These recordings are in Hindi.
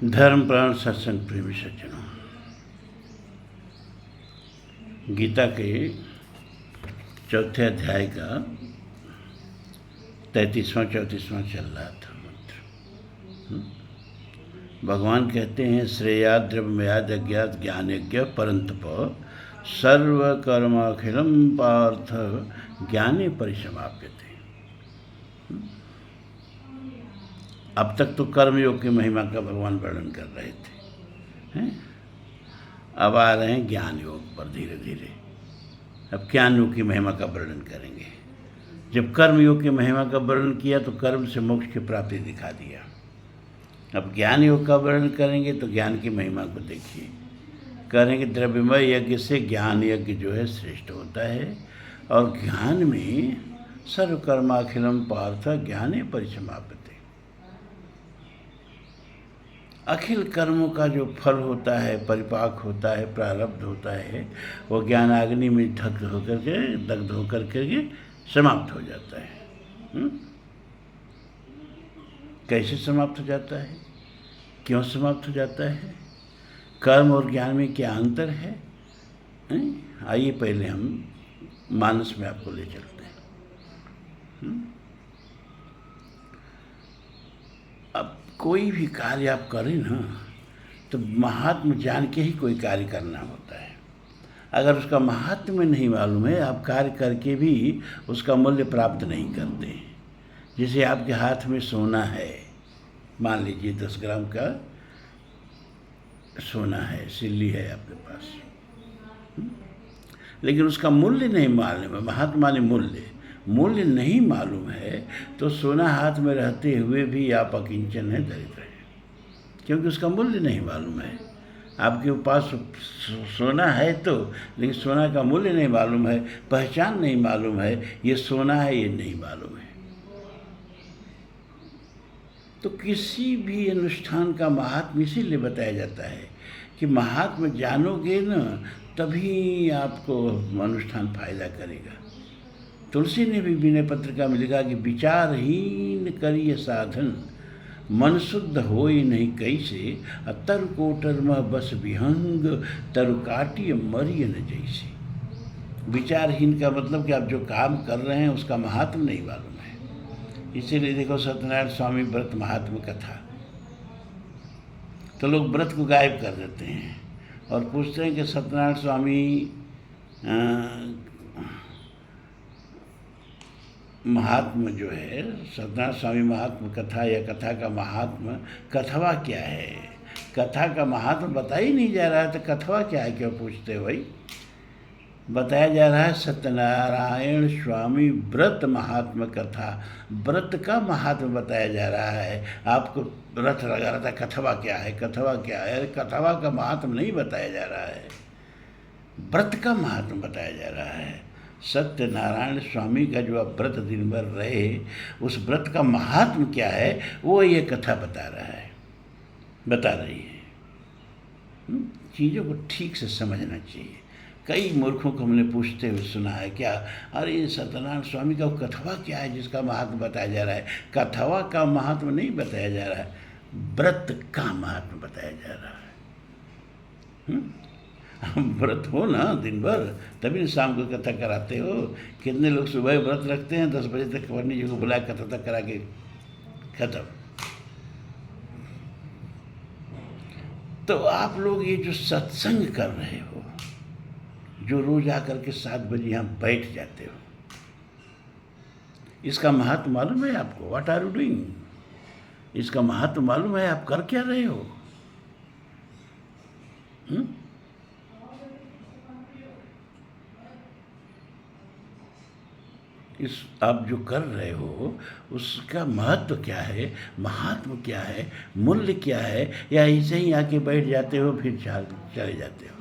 धर्म प्राण सत्संग प्रेमी सज्जनों, गीता के चौथे अध्याय का 33वां-34वां चल रहा था मंत्र। भगवान कहते हैं श्रेया द्रव्यमयाद अज्ञात ज्ञान यज्ञ परंतप सर्वकर्माखिलम पार्थ ज्ञाने परिसमाप्यते। अब तक तो कर्मयोग की महिमा का भगवान वर्णन कर रहे थे, हैं? अब आ रहे हैं ज्ञान योग पर धीरे धीरे। अब ज्ञान योग की महिमा का वर्णन करेंगे। जब कर्म योग की महिमा का वर्णन किया तो कर्म से मोक्ष की प्राप्ति दिखा दिया। अब ज्ञान योग का वर्णन करेंगे तो ज्ञान की महिमा को देखिए। करेंगे द्रव्यमय यज्ञ से ज्ञान यज्ञ जो है श्रेष्ठ होता है, और ज्ञान में सर्वकर्माखिलम पार्थ ज्ञाने परिसमाप्यते। अखिल कर्मों का जो फल होता है, परिपाक होता है, प्रारब्ध होता है, वो ज्ञान अग्नि में दग्ध होकर के समाप्त हो जाता है। कैसे समाप्त हो जाता है, क्यों समाप्त हो जाता है, कर्म और ज्ञान में क्या अंतर है? आइए पहले हम मानस में आपको ले चलते हैं। अब कोई भी कार्य आप करें ना, तो महात्म जान के ही कोई कार्य करना होता है। अगर उसका महात्म्य नहीं मालूम है, आप कार्य करके भी उसका मूल्य प्राप्त नहीं करते। जैसे आपके हाथ में सोना है, मान लीजिए 10 ग्राम का सोना है, सिल्ली है आपके पास, लेकिन उसका मूल्य नहीं मालूम है। महात्मा माने मूल्य नहीं मालूम है, तो सोना हाथ में रहते हुए भी आप अकिंचन है, दरिद्र है, क्योंकि उसका मूल्य नहीं मालूम है। आपके पास सोना है तो, लेकिन सोना का मूल्य नहीं मालूम है, पहचान नहीं मालूम है, ये सोना है ये नहीं मालूम है। तो किसी भी अनुष्ठान का महात्म्य इसीलिए बताया जाता है कि महात्म्य जानोगे न, तभी आपको अनुष्ठान फायदा करेगा। तुलसी ने भी विनय पत्रिका में लिखा कि विचारहीन करिय साधन, मन शुद्ध होई नहीं कैसे, तरु कोटर मह बस विहंग, तरु काटिय मरिय न जैसे। विचारहीन का मतलब कि आप जो काम कर रहे हैं उसका महात्म नहीं मालूम है। इसीलिए देखो सत्यनारायण स्वामी व्रत महात्म कथा, तो लोग व्रत को गायब कर देते हैं और पूछते हैं कि सत्यनारायण स्वामी महात्म जो है, सत्यनारायण स्वामी महात्म कथा या कथा का महात्म, कथवा क्या है? कथा का महात्म बताया ही नहीं जा रहा है, तो कथवा क्या है? क्यों पूछते हो भाई? बताया जा रहा है सत्यनारायण स्वामी व्रत महात्म कथा, व्रत का महात्म बताया जा रहा है। आपको रथ लगा रहा था कथवा क्या है, कथवा क्या है? अरे कथवा का महात्म नहीं बताया जा रहा है, व्रत का महात्म बताया जा रहा है। सत्यनारायण स्वामी का जो आप व्रत दिन भर रहे, उस व्रत का महात्म क्या है, वो ये कथा बता रही है। चीज़ों को ठीक से समझना चाहिए। कई मूर्खों को हमने पूछते हुए सुना है, क्या अरे सत्यनारायण स्वामी का कथवा क्या है जिसका महात्म बताया जा रहा है? कथवा का महात्म नहीं बताया जा रहा है, व्रत का महात्म बताया जा रहा है। व्रत हो ना दिन भर, तभी शाम को कथा कराते हो। कितने लोग सुबह व्रत रखते हैं, 10 बजे तक पंडित जी को बुलाया, कथा तक करा के खत्म। तो आप लोग ये जो सत्संग कर रहे हो, जो रोज आकर के 7 बजे यहाँ बैठ जाते हो, इसका महत्व मालूम है आपको? What are you doing? इसका महत्व मालूम है? आप कर क्या रहे हो? इस आप जो कर रहे हो उसका महत्व क्या है, महात्म क्या है, मूल्य क्या है, या ऐसे ही आके बैठ जाते हो फिर चले जाते हो?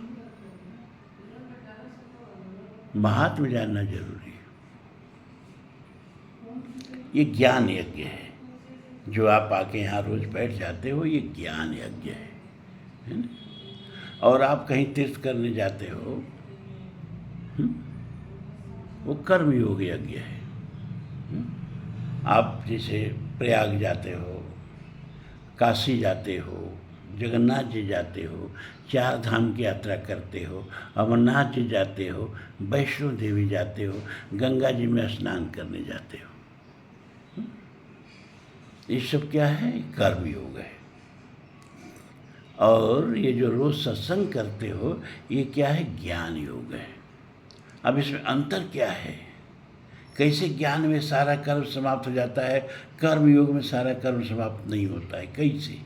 महात्म जानना जरूरी है। ये ज्ञान यज्ञ है, जो आप आके यहाँ रोज बैठ जाते हो, ये ज्ञान यज्ञ है ना? और आप कहीं तीर्थ करने जाते हो, वो कर्म योग यज्ञ है। आप जैसे प्रयाग जाते हो, काशी जाते हो, जगन्नाथ जी जाते हो, 4 धाम की यात्रा करते हो, अमरनाथ जी जाते हो, वैष्णो देवी जाते हो, गंगा जी में स्नान करने जाते हो। ये सब क्या है? कर्म योग है। और ये जो रोज़ सत्संग करते हो, ये क्या है? ज्ञान योग है। अब इसमें अंतर क्या है? कैसे ज्ञान में सारा कर्म समाप्त हो जाता है, कर्म योग में सारा कर्म समाप्त नहीं होता है? कैसे?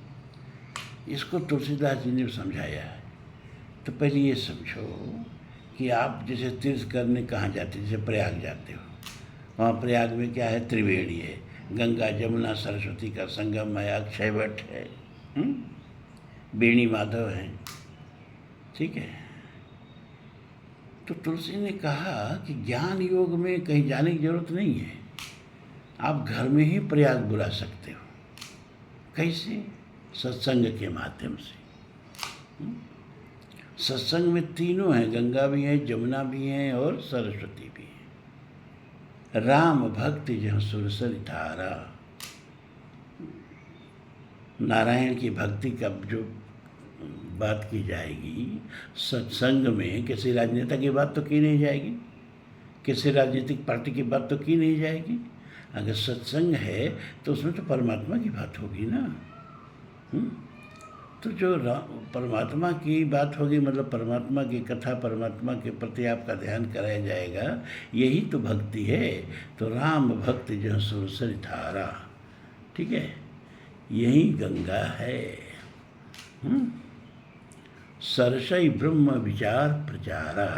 इसको तुलसीदास जी ने समझाया है। तो पहले ये समझो कि आप जैसे तीर्थ करने कहाँ जाते हो, जैसे प्रयाग जाते हो, वहाँ प्रयाग में क्या है? त्रिवेणी है, गंगा जमुना सरस्वती का संगम है, अक्षयवट है, बेणी माधव है, ठीक है। तो तुलसी ने कहा कि ज्ञान योग में कहीं जाने की जरूरत नहीं है, आप घर में ही प्रयाग बुला सकते हो। कैसे? सत्संग के माध्यम से। सत्संग में तीनों हैं, गंगा भी है, जमुना भी है और सरस्वती भी है। राम भक्ति जहाँ सुरसर धारा, नारायण की भक्ति का जो बात की जाएगी सत्संग में, किसी राजनेता की बात तो की नहीं जाएगी, किसी राजनीतिक पार्टी की बात तो की नहीं जाएगी। अगर सत्संग है तो उसमें तो परमात्मा की बात होगी ना। तो जो परमात्मा की बात होगी, मतलब परमात्मा की कथा, परमात्मा के प्रति आपका ध्यान कराया जाएगा, यही तो भक्ति है। तो राम भक्ति जो सुरसर धारा, ठीक है, यही गंगा है। सरसई ब्रह्म विचार प्रचारा,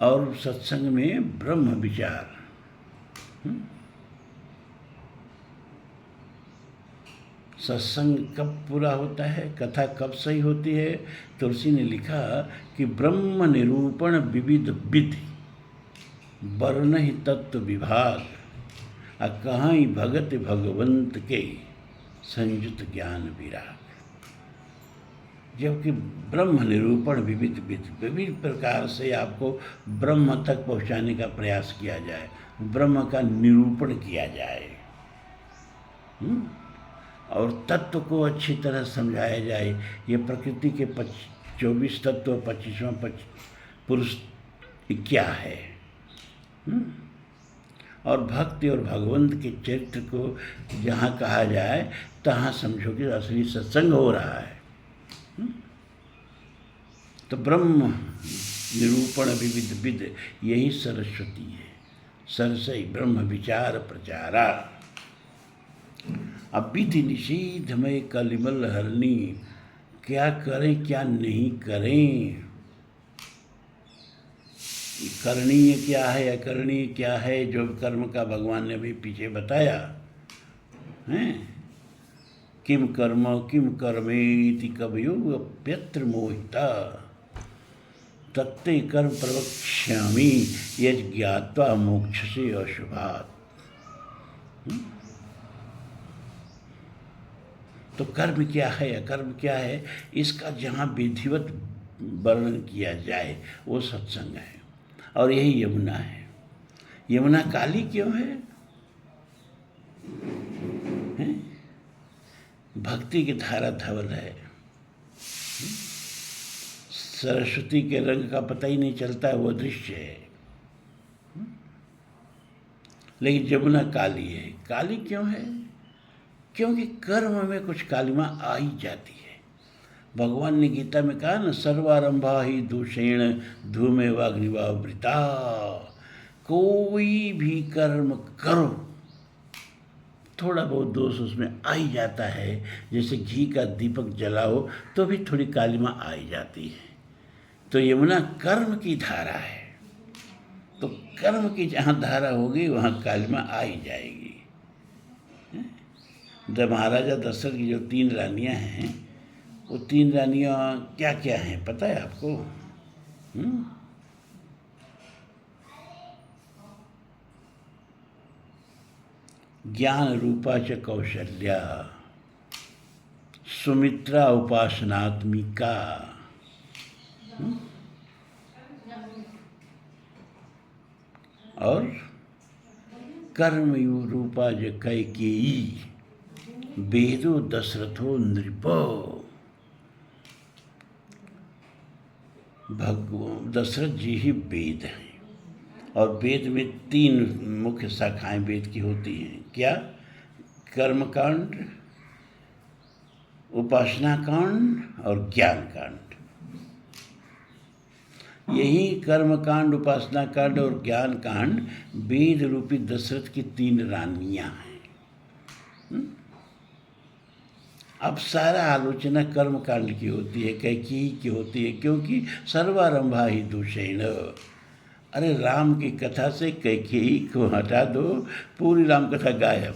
और सत्संग में ब्रह्म विचार। सत्संग कब पूरा होता है, कथा कब सही होती है? तुलसी ने लिखा कि ब्रह्म निरूपण विविध विधि, वर्ण ही तत्व विभाग, कहाँ भगत भगवंत के संयुत ज्ञान विराग। जबकि ब्रह्म निरूपण विविध विधि, विभिन्न प्रकार से आपको ब्रह्म तक पहुँचाने का प्रयास किया जाए, ब्रह्म का निरूपण किया जाए, और तत्व को अच्छी तरह समझाया जाए। ये प्रकृति के 24 तत्व, 25वां पुरुष क्या है, और भक्ति और भगवंत के चरित्र को जहाँ कहा जाए तहाँ समझो कि असली सत्संग हो रहा है। तो ब्रह्म निरूपण विविध विध, यही सरस्वती है। सरसई ब्रह्म विचार प्रचारा, अब विधि निषेध में कलिमल हरनी, क्या करें क्या नहीं करें, करणीय क्या है अकरणीय क्या है, जो कर्म का भगवान ने अभी पीछे बताया है। किम कर्म किम कर्मेति कवयोऽप्यत्र मोहिता, तत्ते कर्म प्रवक्ष्यामि यज् ज्ञात्वा मोक्षसे अशुभात्। तो कर्म क्या है अकर्म क्या है, इसका जहाँ विधिवत वर्णन किया जाए वो सत्संग है। और यही यमुना है। यमुना काली क्यों है? भक्ति की धारा धवल है। सरस्वती के रंग का पता ही नहीं चलता है, वो दृश्य है। लेकिन यमुना काली है। काली क्यों है? क्योंकि कर्म में कुछ कालिमा आ ही जाती है। भगवान ने गीता में कहा ना, सर्वारंभा ही दूषेण धूमेवाग्निवावृता। कोई भी कर्म करो थोड़ा बहुत दोष उसमें आ ही जाता है। जैसे घी का दीपक जलाओ तो भी थोड़ी कालिमा आ ही जाती है। तो यमुना कर्म की धारा है, तो कर्म की जहाँ धारा होगी वहाँ कालिमा आ ही जाएगी। महाराजा दशरथ की जो 3 रानियाँ हैं, वो 3 रानियाँ क्या क्या हैं पता है आपको? ज्ञान रूपा च कौशल्या, सुमित्रा उपासनात्मिका, और कर्म रूपा ज कैकेयी, वेदो दशरथो नृपो। दशरथ जी ही वेद हैं। और वेद में 3 मुख्य शाखाएं वेद की होती हैं। क्या? कर्मकांड, उपासना कांड और ज्ञान कांड। यही कर्मकांड, उपासना कांड और ज्ञान कांड वेद रूपी दशरथ की 3 रानियां हैं। अब सारा आलोचना कर्म कांड की होती है, कैकेयी की होती है, क्योंकि सर्वारंभा ही दूषेण। अरे राम की कथा से कैकेयी को हटा दो, पूरी राम कथा गायब।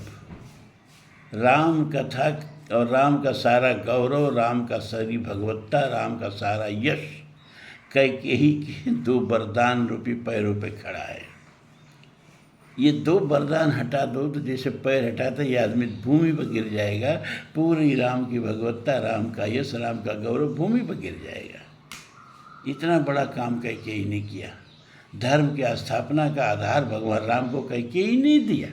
राम कथा और राम का सारा गौरव, राम का सारी भगवत्ता, राम का सारा यश कैकेयी के 2 वरदान रूपी पैरों पे खड़ा है। ये 2 वरदान हटा दो तो जैसे पैर हटाता ये आदमी भूमि पर गिर जाएगा। पूरी राम की भगवत्ता, राम का यश, राम का गौरव भूमि पर गिर जाएगा। इतना बड़ा काम कैकेयी ने किया। धर्म की स्थापना का आधार भगवान राम को कैकेयी नहीं दिया,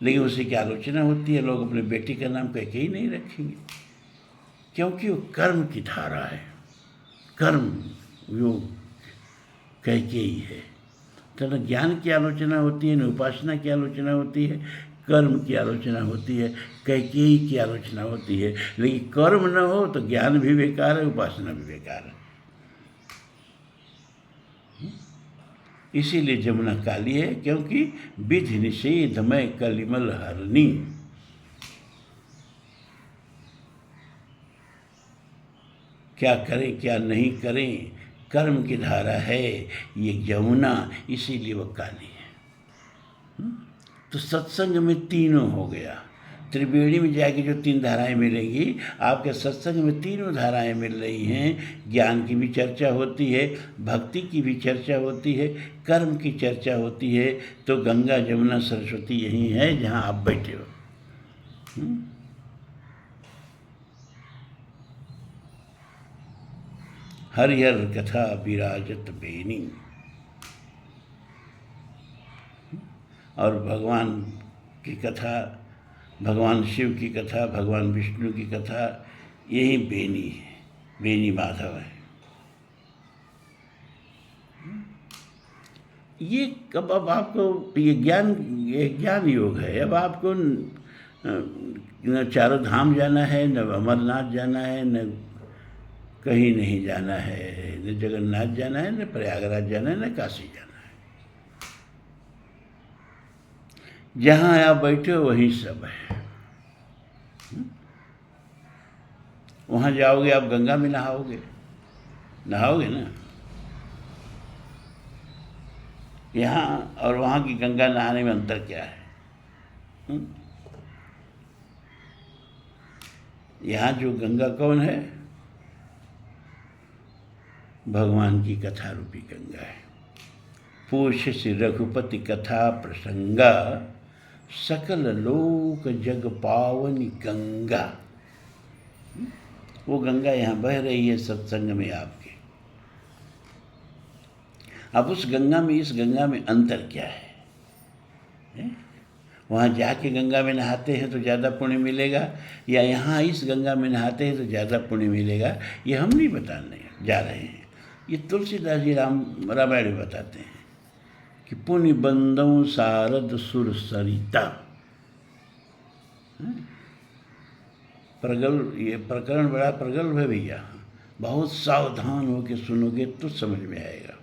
लेकिन उसी की आलोचना होती है। लोग अपने बेटी का नाम कैकेयी नहीं रखेंगे, क्योंकि वो कर्म की धारा है। कर्म योग कैकेयी है। तो न ज्ञान की आलोचना होती है, न उपासना की आलोचना होती है, कर्म की आलोचना होती है, कैकेयी की आलोचना होती है। लेकिन कर्म न हो तो ज्ञान भी बेकार है, उपासना भी बेकार है। इसीलिए जमुना काली है, क्योंकि विधि निषेधमय कलिमल हरणी। क्या करें क्या नहीं करें, कर्म की धारा है ये यमुना, इसीलिए वो काली है। तो सत्संग में तीनों हो गया। त्रिवेणी में जाके जो 3 धाराएं मिलेंगी, आपके सत्संग में तीनों धाराएं मिल रही हैं। ज्ञान की भी चर्चा होती है, भक्ति की भी चर्चा होती है, कर्म की चर्चा होती है। तो गंगा जमुना सरस्वती यही है जहाँ आप बैठे हो। हरिहर कथा विराजत बेनी। और भगवान की कथा, भगवान शिव की कथा, भगवान विष्णु की कथा, यही बेनी है, बेनी माधव है। ये कब अब आपको ये ज्ञान योग है। अब आपको न चारों धाम जाना है, न अमरनाथ जाना है, न कहीं नहीं जाना है, न जगन्नाथ जाना है, न प्रयागराज जाना है, न काशी जाना है। जहाँ आप बैठे हो वहीं सब है। वहाँ जाओगे आप गंगा में नहाओगे ना। यहाँ और वहाँ की गंगा नहाने में अंतर क्या है? यहाँ जो गंगा कौन है? भगवान की कथा रूपी गंगा है। पूछ श्री रघुपति कथा प्रसंगा, सकल लोक जग पावनी गंगा। वो गंगा यहाँ बह रही है सत्संग में आपके। अब उस गंगा में इस गंगा में अंतर क्या है? वहाँ जाके गंगा में नहाते हैं तो ज़्यादा पुण्य मिलेगा, या यहाँ इस गंगा में नहाते हैं तो ज़्यादा पुण्य मिलेगा? ये हम नहीं बताने जा रहे हैं, ये तुलसीदास जी रामायण में बताते हैं कि पुण्य बंदों सारद सुर सरिता। ये प्रकरण बड़ा प्रगल्भ है भैया, बहुत सावधान होकर सुनोगे तो समझ में आएगा।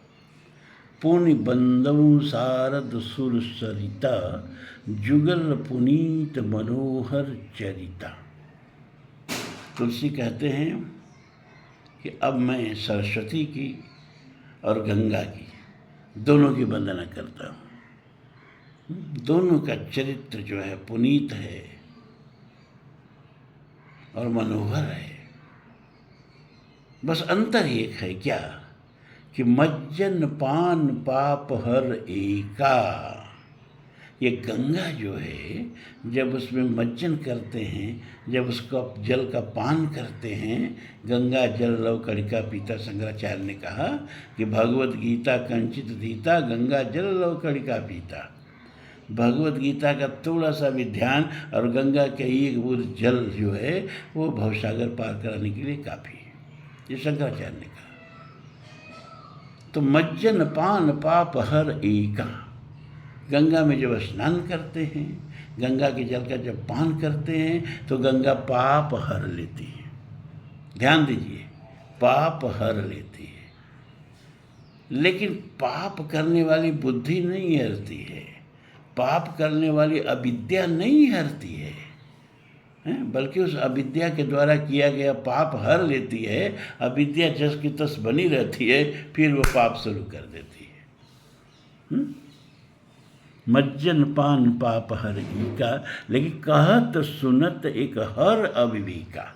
पुण्य बंदों सारद सुर सरिता, जुगल पुनीत मनोहर चरिता। तुलसी कहते हैं कि अब मैं सरस्वती की और गंगा की दोनों की वंदना करता हूँ। दोनों का चरित्र जो है पुनीत है और मनोहर है। बस अंतर एक है, क्या कि मज्जन पान पाप हर एका। ये गंगा जो है, जब उसमें मज्जन करते हैं, जब उसको जल का पान करते हैं, गंगा जल लव कणिका पीता। शंकराचार्य ने कहा कि भगवत गीता कंचित दीता, गंगा जल लव कणिका पीता। भगवत गीता का थोड़ा सा भी ध्यान और गंगा के एक बूंद जल जो है वो भवसागर पार कराने के लिए काफ़ी है। ये शंकराचार्य ने कहा। तो मज्जन पान पाप हर एका, गंगा में जब स्नान करते हैं, गंगा के जल का जब पान करते हैं तो गंगा पाप हर लेती है। ध्यान दीजिए, पाप हर लेती है, लेकिन पाप करने वाली बुद्धि नहीं हरती है, पाप करने वाली अविद्या नहीं हरती है, बल्कि उस अविद्या के द्वारा किया गया पाप हर लेती है। अविद्या जस की तस बनी रहती है, फिर वो पाप शुरू कर देती है। मज्जन पान पाप हर का, लेकिन कहत सुनत एक हर अविवेका।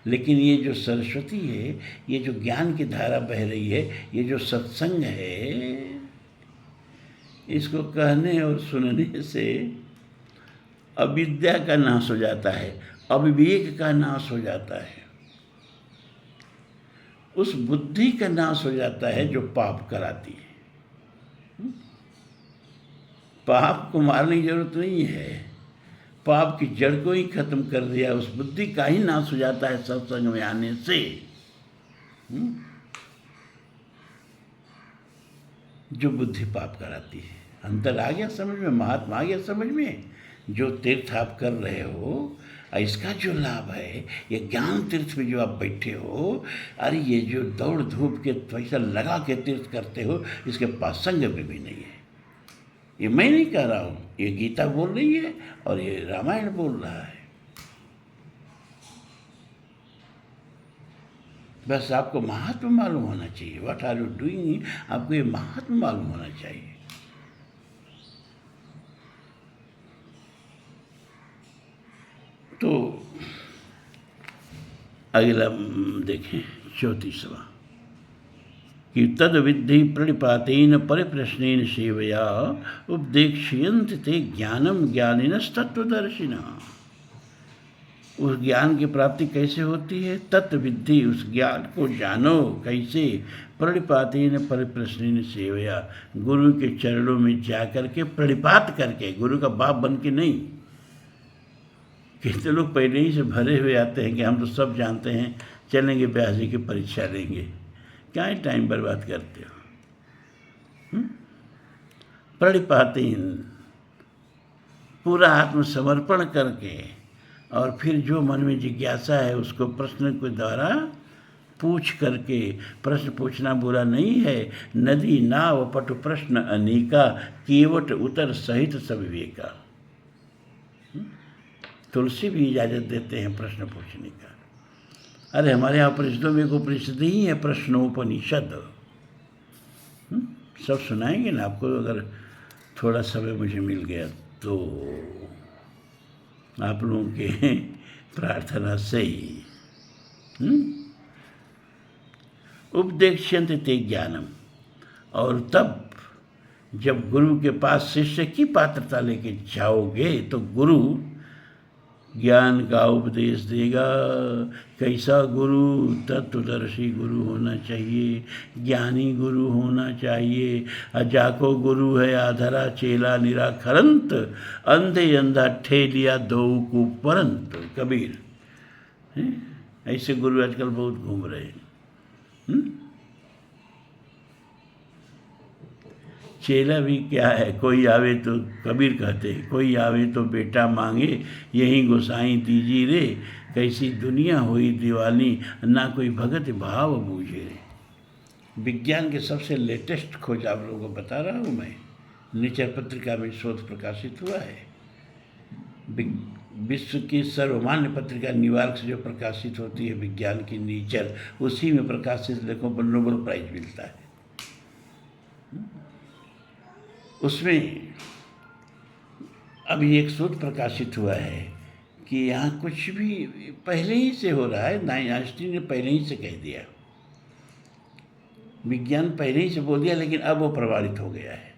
लेकिन ये जो सरस्वती है, ये जो ज्ञान की धारा बह रही है, ये जो सत्संग है, इसको कहने और सुनने से अविद्या का नाश हो जाता है, अविवेक का नाश हो जाता है, उस बुद्धि का नाश हो जाता है जो पाप कराती है। पाप को मारने की जरूरत नहीं है, पाप की जड़ को ही खत्म कर दिया, उस बुद्धि का ही नाश हो जाता है सत्संग में आने से। जो बुद्धि पाप कराती है, अंतर आ गया समझ में, महात्मा आ गया समझ में। जो तीर्थ आप कर रहे हो, इसका जो लाभ है, ये ज्ञान तीर्थ में जो आप बैठे हो, अरे ये जो दौड़ धूप के पैसा लगा के तीर्थ करते हो, इसके पास संग में भी नहीं है। ये मैं नहीं कह रहा हूँ, ये गीता बोल रही है और ये रामायण बोल रहा है। बस आपको महात्मा मालूम होना चाहिए, व्हाट आर यू डूइंग, आपको ये महात्मा मालूम होना चाहिए। तो अगला देखें 34वां कि तद विद्धि प्रणिपातेन परिप्रश्नेन सेवया उपदेक्ष्यन्ते ते ज्ञानम ज्ञानिनस्तत्वदर्शिनः। उस ज्ञान की प्राप्ति कैसे होती है? तत्विद्धि, उस ज्ञान को जानो कैसे? प्रणिपातेन परिप्रश्नेन सेवया, गुरु के चरणों में जाकर के प्रणिपात करके, गुरु का बाप बन के नहीं। कितने लोग पहले ही से भरे हुए आते हैं कि हम तो सब जानते हैं, चलेंगे व्यास जी की परीक्षा लेंगे। क्या ही टाइम बर्बाद करते हो? प्रणिपातेन, पूरा आत्मसमर्पण करके, और फिर जो मन में जिज्ञासा है उसको प्रश्न के द्वारा पूछ करके। प्रश्न पूछना बुरा नहीं है, नदी नाव पटु प्रश्न अनेका, केवट उतर सहित सविवेका। तुलसी भी इजाज़त देते हैं प्रश्न पूछने का। अरे हमारे यहाँ उपनिषदों में एक उपनिषद ही है, प्रश्नोपनिषद। सब सुनाएंगे ना आपको, अगर थोड़ा समय मुझे मिल गया तो, आप लोगों के प्रार्थना से ही। उपदेक्ष्यन्ते ते ज्ञानम, और तब जब गुरु के पास शिष्य की पात्रता लेके जाओगे तो गुरु ज्ञान का उपदेश देगा। कैसा गुरु? तत्वदर्शी गुरु होना चाहिए, ज्ञानी गुरु होना चाहिए। अजाको गुरु है आधरा चेला निराखरंत, अंधे अंधा ठेलिया दो को परंत। कबीर, ऐसे गुरु आजकल बहुत घूम रहे हैं। चेला भी क्या है, कोई आवे तो, कबीर कहते हैं, कोई आवे तो बेटा मांगे, यही गोसाई दीजी रे। कैसी दुनिया हुई दीवानी, ना कोई भगत भाव बूझे रे। विज्ञान के सबसे लेटेस्ट खोज आप लोगों को बता रहा हूँ मैं। नेचर पत्रिका में शोध प्रकाशित हुआ है। विश्व की सर्वमान्य पत्रिका न्यूयॉर्क से जो प्रकाशित होती है विज्ञान की नेचर, उसी में प्रकाशित लेखों पर नोबेल प्राइज मिलता है। उसमें अभी एक शोध प्रकाशित हुआ है कि यहाँ कुछ भी पहले ही से हो रहा है। आइंस्टीन ने पहले ही से कह दिया, विज्ञान पहले ही से बोल दिया, लेकिन अब वो प्रमाणित हो गया है।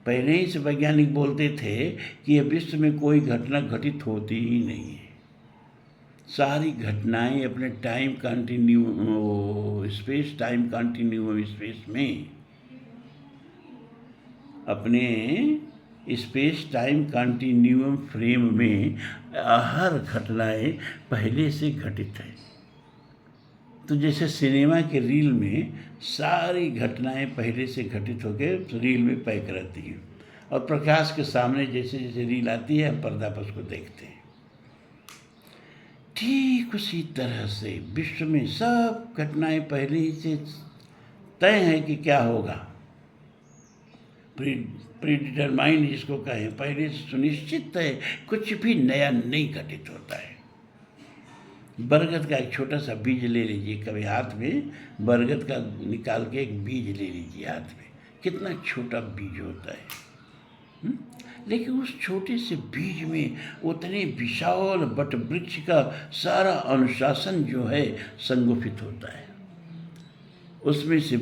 पहले ही से वैज्ञानिक बोलते थे कि यह विश्व में कोई घटना घटित होती ही नहीं है। सारी घटनाएं अपने time continue space, time continue space में, अपने स्पेस टाइम कंटिन्यूम फ्रेम में हर घटनाएं पहले से घटित है। तो जैसे सिनेमा के रील में सारी घटनाएं पहले से घटित होकर रील में पैक रहती हैं, और प्रकाश के सामने जैसे जैसे रील आती है हम पर्दा पर उसको देखते हैं। ठीक उसी तरह से विश्व में सब घटनाएं पहले ही से तय है कि क्या होगा, प्रीडिटरमाइंड जिसको कहें, पहले से सुनिश्चित है, कुछ भी नया नहीं घटित होता है। बरगद का एक छोटा सा बीज ले लीजिए, कभी हाथ में बरगद का निकाल के एक बीज ले लीजिए हाथ में, कितना छोटा बीज होता है, लेकिन उस छोटे से बीज में उतने विशाल वट वृक्ष का सारा अनुशासन जो है संगोपित होता है। उसमें से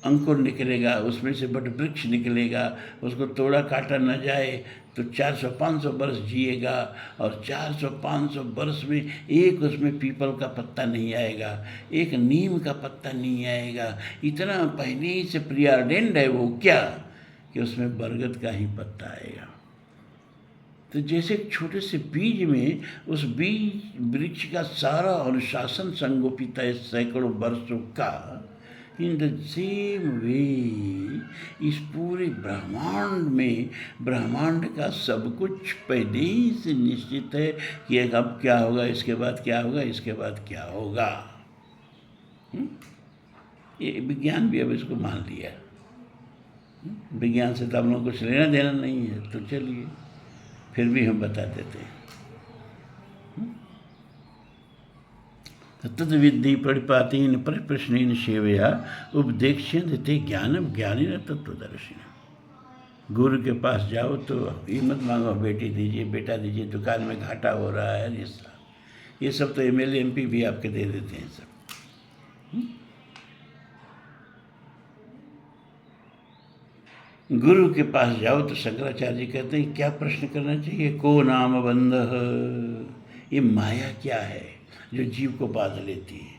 अंकुर निकलेगा, उसमें से वट वृक्ष निकलेगा, उसको तोड़ा काटा न जाए तो 400-500 वर्ष जिएगा, और 400-500 वर्ष में एक उसमें पीपल का पत्ता नहीं आएगा, एक नीम का पत्ता नहीं आएगा। इतना पहले ही से प्रियार्डेंड है वो, क्या कि उसमें बरगद का ही पत्ता आएगा। तो जैसे एक छोटे से बीज में उस बीज वृक्ष का सारा अनुशासन संगोपित है सैकड़ों वर्षों का, इन द सेम वे इस पूरे ब्रह्मांड में ब्रह्मांड का सब कुछ पहले ही से निश्चित है कि अब क्या होगा, इसके बाद क्या होगा, इसके बाद क्या होगा। ये विज्ञान भी अब इसको मान लिया। विज्ञान से तो हम लोग कुछ लेना देना नहीं है, तो चलिए फिर भी हम बता देते हैं। तद विद्धि परिपातीन परिप्रश्नेन सेवया उपदेक्ष्यन्ते ते ज्ञानम ज्ञानिन तत्वदर्शिनः। गुरु के पास जाओ तो ये मत मांगो बेटी दीजिए, बेटा दीजिए, दुकान में घाटा हो रहा है, ये सब तो एमएलए एमपी भी आपके दे देते हैं सब। गुरु के पास जाओ तो शंकराचार्य जी कहते हैं क्या प्रश्न करना चाहिए, को नाम बंधः, ये माया क्या है जो जीव को बांध लेती है?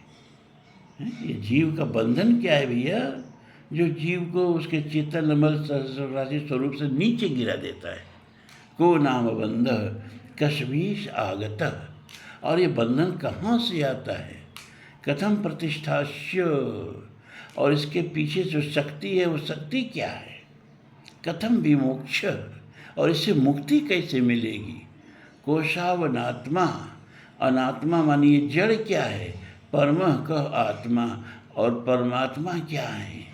ये जीव का बंधन क्या है भैया, जो जीव को उसके चेतन अमल सहस्रादि स्वरूप से नीचे गिरा देता है। को नाम बंधः कस्मीश आगतः, और ये बंधन कहाँ से आता है, कथम प्रतिष्ठास्य, और इसके पीछे जो शक्ति है वो शक्ति क्या है, कथम विमोक्ष, और इससे मुक्ति कैसे मिलेगी। कोशावनात्मा, अनात्मा मानिए जड़ क्या है, परमः कह आत्मा, और परमात्मा क्या है,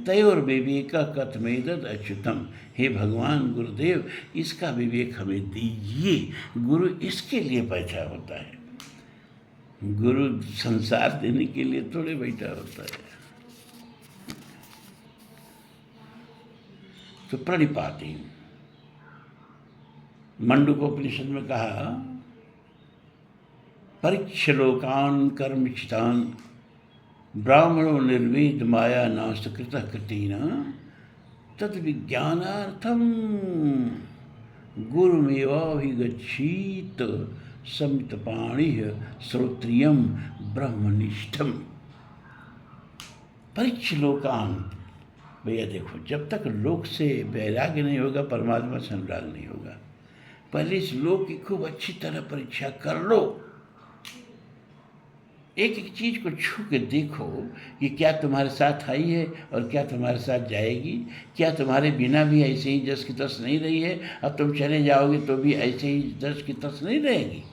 तयोर विवेक कथमेदत अच्युतम। हे भगवान गुरुदेव, इसका विवेक हमें दीजिए। गुरु इसके लिए बैठा होता है, गुरु संसार देने के लिए थोड़े बैठा होता है। तो प्रणिपाति, मंडूकोपनिषद में कहा परीक्ष लोकान कर्मचितान ब्राह्मणो निर्वेद माया नास्त कृतः कृतेन तद विज्ञानार्थम गुरुमेवाभिगच्छीत समितपाणिः श्रोत्रियम ब्रह्मनिष्ठम। परीक्ष लोकान, भैया देखो, जब तक लोक से वैराग्य नहीं होगा परमात्मा से अनुराग नहीं होगा। पहले इस लोक की खूब अच्छी तरह परीक्षा कर लो, एक एक चीज़ को छू के देखो कि क्या तुम्हारे साथ आई है और क्या तुम्हारे साथ जाएगी, क्या तुम्हारे बिना भी ऐसे ही जस की तस नहीं रही है, अब तुम चले जाओगे तो भी ऐसे ही जस की तस नहीं रहेगी।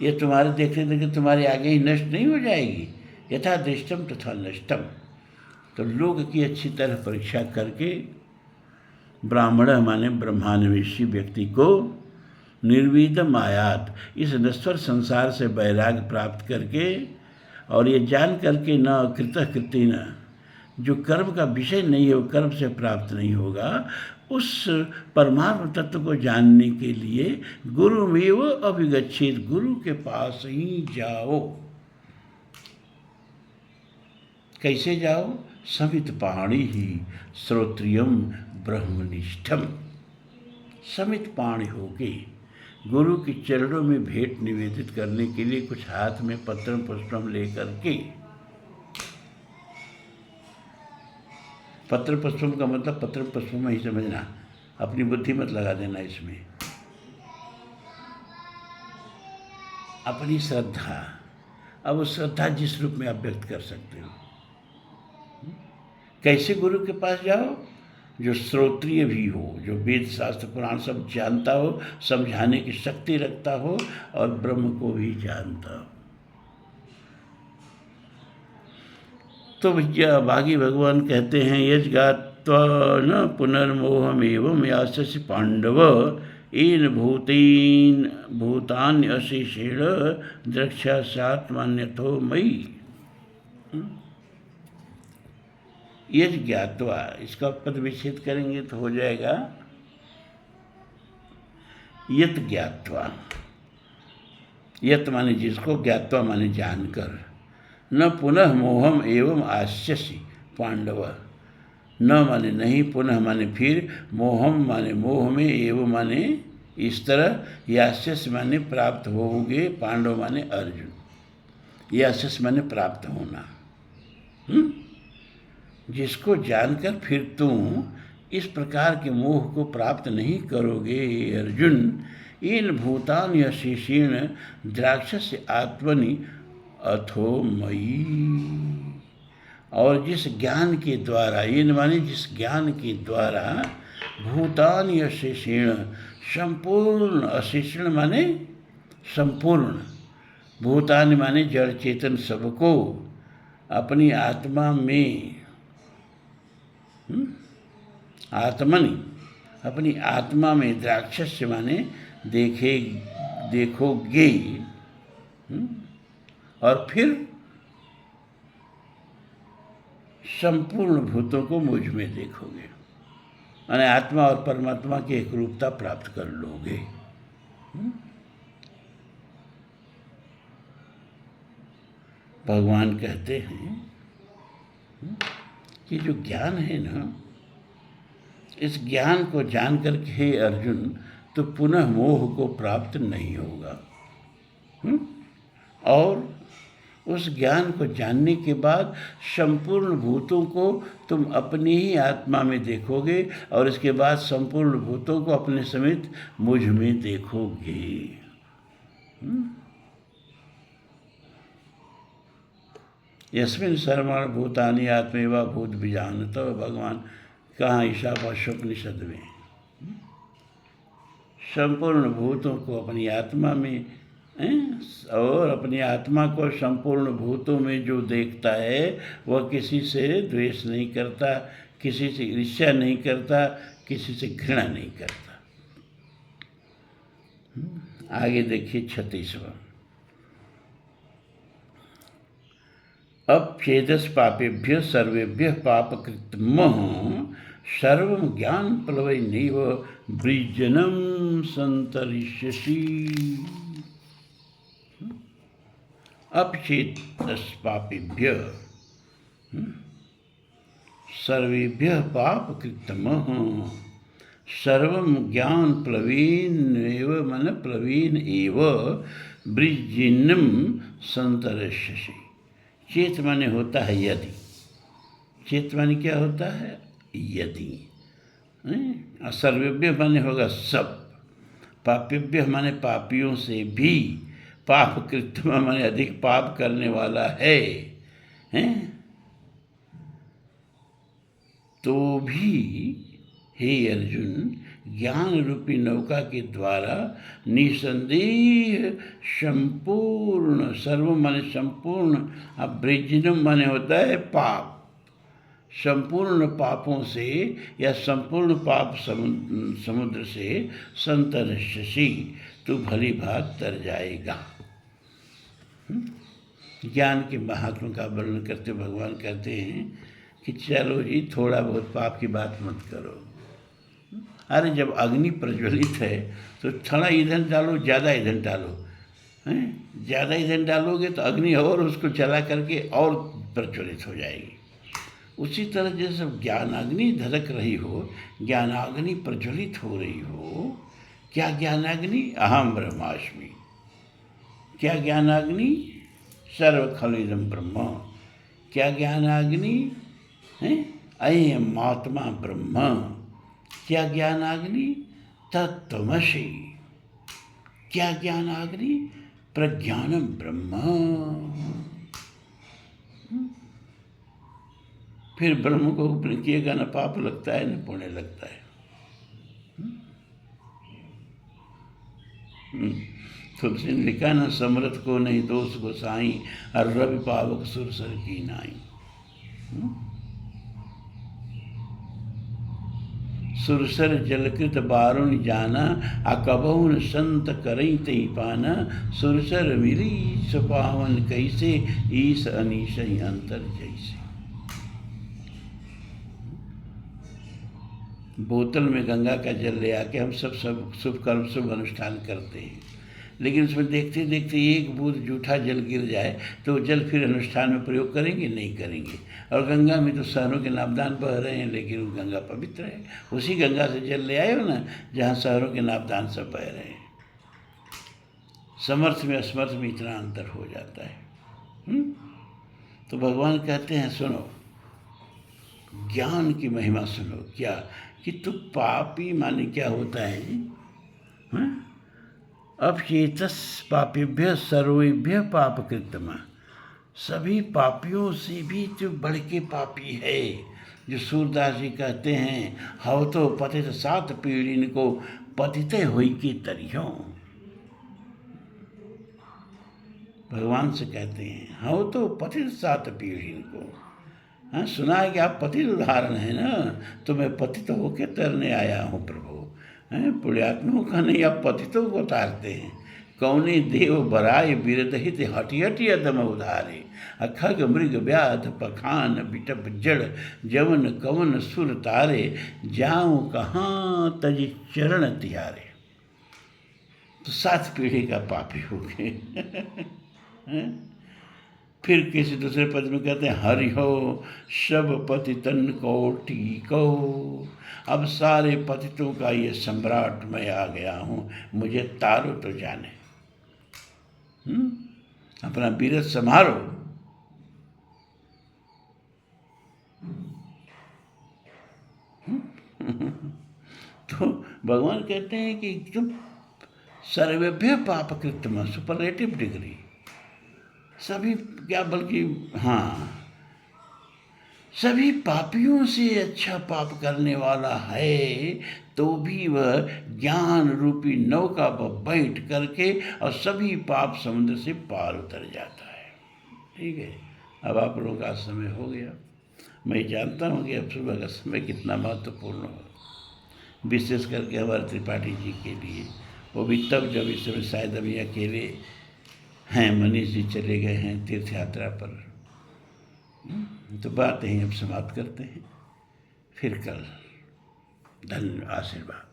ये तुम्हारे देखते देखते तुम्हारे आगे ही नष्ट नहीं हो जाएगी। यथा दृष्टम तथा नष्टम। तो लोग की अच्छी तरह परीक्षा करके ब्राह्मण माने ब्रह्मान्वेषी व्यक्ति को निर्विदम आयात, इस नश्वर संसार से वैराग्य प्राप्त करके, और ये जान करके न कृतः कृति न, जो कर्म का विषय नहीं है वो कर्म से प्राप्त नहीं होगा, उस परमात्म तत्व को जानने के लिए गुरुमेव अभिगच्छेत, गुरु के पास ही जाओ। कैसे जाओ, समित पाणी ही श्रोत्रियम ब्रह्मनिष्ठम। समित पाणी होके गुरु के चरणों में भेंट निवेदित करने के लिए कुछ हाथ में पत्रम पुष्पम लेकर के, पत्र पुष्पम का मतलब पत्र पुष्पम ही समझना, अपनी बुद्धि मत लगा देना इसमें। अपनी श्रद्धा, अब उस श्रद्धा जिस रूप में आप व्यक्त कर सकते हो। कैसे गुरु के पास जाओ? जो श्रोत्रिय भी हो, जो वेद शास्त्र पुराण सब जानता हो, समझाने की शक्ति रखता हो और ब्रह्म को भी जानता हो। तो भैया बागी भगवान कहते हैं, यज्ञात्वा न पुनर्मोहमेवं यास्यसि पांडव येन भूतान्यशेषेण द्रक्ष्यास्यात्मन्यथो मयि। यज् ज्ञात्वा, इसका पद विच्छेद करेंगे तो हो जाएगा यत ज्ञात्वा। यत माने जिसको, ज्ञात्वा माने जानकर। न पुनः मोहम एवं आस्यसि पांडव, न माने नहीं, पुनः माने फिर, मोहम माने मोह में, एवं माने इस तरह, यास्यस माने प्राप्त होगे, पांडव माने अर्जुन। यास्यस माने प्राप्त होना। जिसको जानकर फिर तुम इस प्रकार के मोह को प्राप्त नहीं करोगे अर्जुन। इन भूतान या शेषेण द्राक्षस्य आत्मनि अथो मयि। और जिस ज्ञान के द्वारा, इन माने जिस ज्ञान के द्वारा, भूतान या शेषेण संपूर्ण, अशेषण माने संपूर्ण, भूतान माने जड़ चेतन सबको अपनी आत्मा में, आत्मनि अपनी आत्मा में, द्राक्षस्य माने देखोगे, और फिर संपूर्ण भूतों को मुझ में देखोगे, माने आत्मा और परमात्मा की एक रूपता प्राप्त कर लोगे। भगवान कहते हैं कि जो ज्ञान है ना, इस ज्ञान को जान करके हे अर्जुन तो पुनः मोह को प्राप्त नहीं होगा। और उस ज्ञान को जानने के बाद संपूर्ण भूतों को तुम अपनी ही आत्मा में देखोगे, और इसके बाद संपूर्ण भूतों को अपने समेत मुझ में देखोगे। यस्मिन् सर्वाणि भूतानि आत्मैव भूत बीजानत, भगवान कहाँ, ईशावास्योपनिषद में। संपूर्ण भूतों को अपनी आत्मा में, और अपनी आत्मा को संपूर्ण भूतों में जो देखता है वह किसी से द्वेष नहीं करता, किसी से ईर्ष्या नहीं करता, किसी से घृणा नहीं करता। आगे देखिए 36वां। अपचेदस पापेभ्य सर्वेभ्य पापकृतमः सर्वं ज्ञान प्लवैनैव वृजनं संतरिष्यसि। अपचेदस पापेभ्य सर्वेभ्य पापकृतमः सर्वं ज्ञान प्लवेनैव, मन प्लवेन एव वृजिनं संतरिष्यसि। चेत माने होता है यदि, चेत माने क्या होता है? यदि। सर्वेभ्य माने होगा सब, पापेभ्य माने पापियों से भी, पाप कृत्य माने अधिक पाप करने वाला है, तो भी हे अर्जुन ज्ञान रूपी नौका के द्वारा निसंदेह संपूर्ण, सर्व माने संपूर्ण, अब वृजिनम माने होता है पाप, संपूर्ण पापों से या संपूर्ण पाप समुद्र से संतरिष्यसि, तू भली भात तर जाएगा। ज्ञान के महात्मा का वर्णन करते भगवान कहते हैं कि चलो जी थोड़ा बहुत पाप की बात मत करो। अरे जब अग्नि प्रज्वलित है तो थोड़ा ईंधन डालो, ज़्यादा ईंधन डालो, ज़्यादा ईंधन डालोगे तो अग्नि और उसको चला करके और प्रज्वलित हो जाएगी। उसी तरह जैसे ज्ञानाग्नि धधक रही हो, ज्ञानाग्नि प्रज्वलित हो रही हो, क्या ज्ञानाग्नि? अहम ब्रह्मास्मि। क्या ज्ञानाग्नि? सर्व खलु इदं ब्रह्म। क्या ज्ञानाग्नि है? अयम् आत्मा ब्रह्म। क्या ज्ञानाग्नि? तत्त्वमसि। क्या ज्ञानाग्नि? प्रज्ञानम ब्रह्म। फिर ब्रह्म को उपलब्ध किएगा, न पाप लगता है न पुण्य लगता है। तुलसी ने लिखा, न समरथ को नहीं दोष गोसाई, और रवि पावक सुरसर की नाई। सुरसर जलकृत बारुण जाना, अकबहुन संत करई तई पाना, सुरसर मिली सुपावन कैसे, ईस अनीश अंतर जैसे। बोतल में गंगा का जल ले आके हम सब शुभ कर्म शुभ अनुष्ठान करते हैं, लेकिन उसमें देखते देखते एक बूंद जूठा जल गिर जाए तो जल फिर अनुष्ठान में प्रयोग करेंगे? नहीं करेंगे। और गंगा में तो शहरों के नापदान बह रहे हैं, लेकिन वो गंगा पवित्र है। उसी गंगा से जल ले आए हो ना, जहाँ शहरों के नापदान सब बह रहे हैं। समर्थ में असमर्थ में इतना अंतर हो जाता है। तो भगवान कहते हैं, सुनो ज्ञान की महिमा सुनो। क्या कि तू पापी माने क्या होता है जी? अपचेतस पापिभ्य सर्वेभ्य पाप कृतमा। सभी पापियों से भी जो बढ़ के पापी है। जो सूरदास जी कहते हैं, हव तो पतित सात पीढ़िन को पतित हुई की तरियों। भगवान से कहते हैं, हव तो पतित सात पीढ़िन को। हाँ, सुना है कि आप पतित उदाहरण है ना, तो मैं पतित होके तरने आया हूँ प्रभु। पुण्यात्माओं का नहीं, आप पतितों को उतारते हैं। कौने देव बराय बिरदहित हटि हटि अदम उधारे, अखग मृग व्याध पखान बिटप जड़, जवन कवन सुर तारे, जाऊँ कहाँ तज चरण तिहारे। तो 7 पीढ़ी का पापी हो गए। फिर किसी दूसरे पद में कहते हैं, हरि हो सब पतितन कोटि को। अब सारे पतितों का ये सम्राट मैं आ गया हूँ, मुझे तारो तो जाने। अपना बीरत संभालो। तो भगवान कहते हैं कि तुम सर्वेभ्य पाप कृतम, सुपरलेटिव डिग्री। सभी क्या, बल्कि हाँ, सभी पापियों से अच्छा पाप करने वाला है, तो भी वह ज्ञान रूपी नौका पर बैठ करके और सभी पाप समुद्र से पार उतर जाता है। ठीक है, अब आप लोगों का समय हो गया। मैं जानता हूँ कि अब सुबह का समय कितना महत्वपूर्ण हो, विशेष करके हमारे त्रिपाठी जी के लिए। वो भी तब जब इस समय शायद अभी अकेले हैं, मनीष जी चले गए हैं तीर्थ यात्रा पर। तो बात यहीं अब समाप्त करते हैं, फिर कल। धन्यवाद, आशीर्वाद।